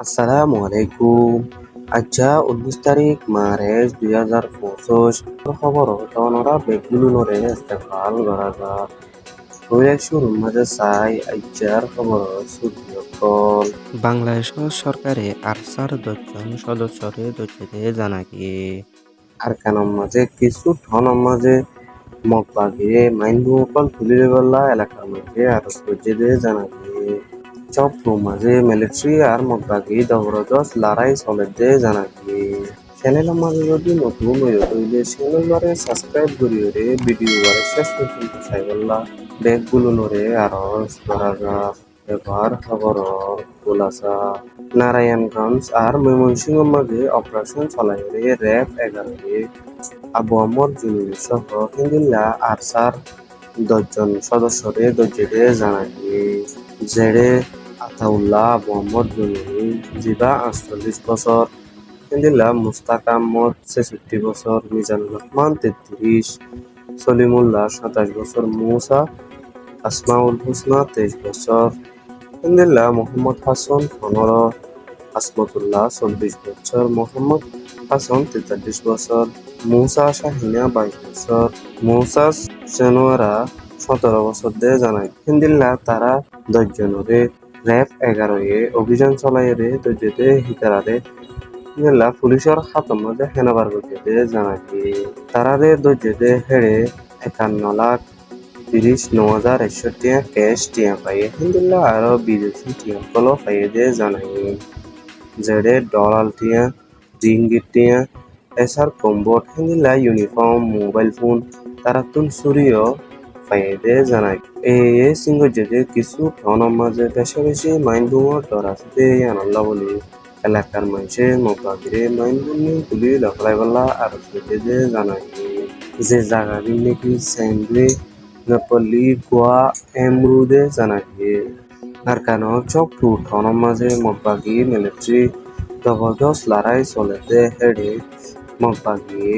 আসসালামু আলাইকুম। আচ্ছা 19 তারিখ মার্চ 2025 খবর তনরা বেগুলুনরে ইস্তেফাল গরাগা ওয়ে শুরুর মাঝে চাই আইচার খবর সুবিয়কল বাংলাদেশ সরকারে আরসার 10জন সদস্যরে দৈত্যে জানাকি আর কানম মাঝে কিছু ঠনম মাঝে মগবাগিয়ে মাইনবুকল তুলিলে বললা এলাকার মাঝে আর সজ্জে জানা গিয়ে চপ্পু মাঝে মিলিটারি আর মগবাগি দবরদস লড়াই চলে জানা গিয়ে চ্যানেলের মাঝে যদি নতুন হয়ে হইলে চ্যানেল বারে সাবস্ক্রাইব করিও রে ভিডিও বারে শেষ পর্যন্ত চাই বললা ব্যাগগুলো নরে আরো করা যাক এবার খবর খোলাসা নারায়ণগঞ্জ আর ময়মনসিংহের মাঝে অপারেশন চালাই রে র্যাব 11 আবু আমর জুনুল সহ হিন্দিল্লা আরসার 10জন সদস্যরে দর্জে জানা গিয়ে জেডে আতাউল্লাহ আবু আমর জুনুল জিবা 48 বছর হিন্দিল্লা মুস্তাক আহমদ 66 বছর মিজানুর রহমান 33 সলিমুল্লাহ 27 বছর মুসা আসমাউল হুসনা 23 বছর হিন্দিল্লা মোহাম্মদ হাসান 15 আসমতুল্লাহ 24 বছর মোহাম্মদ হাসান 43 বছর মুসা শাহিনা 22 বছর মুসা সেনোয়ারা 17 বছর দিয়ে জানায় হিন্দিল্লা তারা 10 জনরে র্যাব 11 এ অভিযান চলাই রে দর্জে হিতারারে হিন্দিল্লা পুলিশের হাতের মধ্যে হেনাবার করতে জানায় তারারে দর্জে হেড়ে 51,39,100 টিয়া ক্যাশ টিয়া পাইয়ে হিন্দিল্লা আরো বিদেশি টিয়া কলো পাইয়ে দিয়ে জানায় জেডে ডলার টিয়া রিঙ্গিট টিয়া এসার কম্বোট হিন্দিল্লা ইউনিফর্ম মোবাইল ফোন তারাতুন সুরিও পাইয়ে দিয়ে জানায় এই সিঙ্গ যেতে কিছু ঠনের মাঝে বেশি বেশি মাইন বুমর ডর আছে আনল্লা বলি এলাকার মানুষে মোবাগিরে মাইন বুনি গুলি লখলাই বলা আর যে জানায় যে জায়গাটি নাকি স্যান্ডউই নেপালি গোয়া এমরুদে জানায় আর কেন চকটু ঠনের মাঝে মগবাগি মিলিটারি জবরদস্ত লড়াই চলেতে হেডে মগবাগি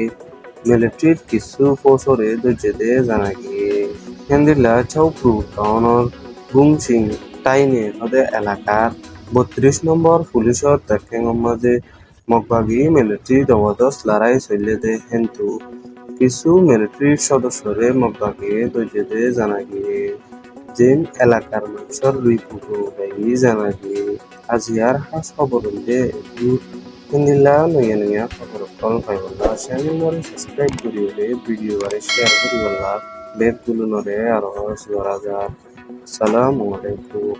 মিলিটারির কিছু ফৌজরে দর্জে জানা গিয়ে হিন্দিল্লা চৌকটু টাউনের গুংসিং টাইনে ওদের এলাকার 32 নম্বর পুলিশের দেখেঙের মাঝে মগবাগি মিলিটারি জবরদস্ত লড়াই চলেতে কিন্তু কিছু মিলিটারির সদস্যরে মগবাগি দর্জে জানা গিয়ে যেন এলাকার মানুষের রিপোর্টও জানা গিয়ে আজিয়ার হাস খবর হইলে হিন্দিল্লা নয়া নয়া খবর কল পাইবলা চ্যানেল সাবস্ক্রাইব করিলে ভিডিও বারে শেয়ার করিবলা বেগ গুলো নরে আর করা যাক আসসালামু আলাইকুম।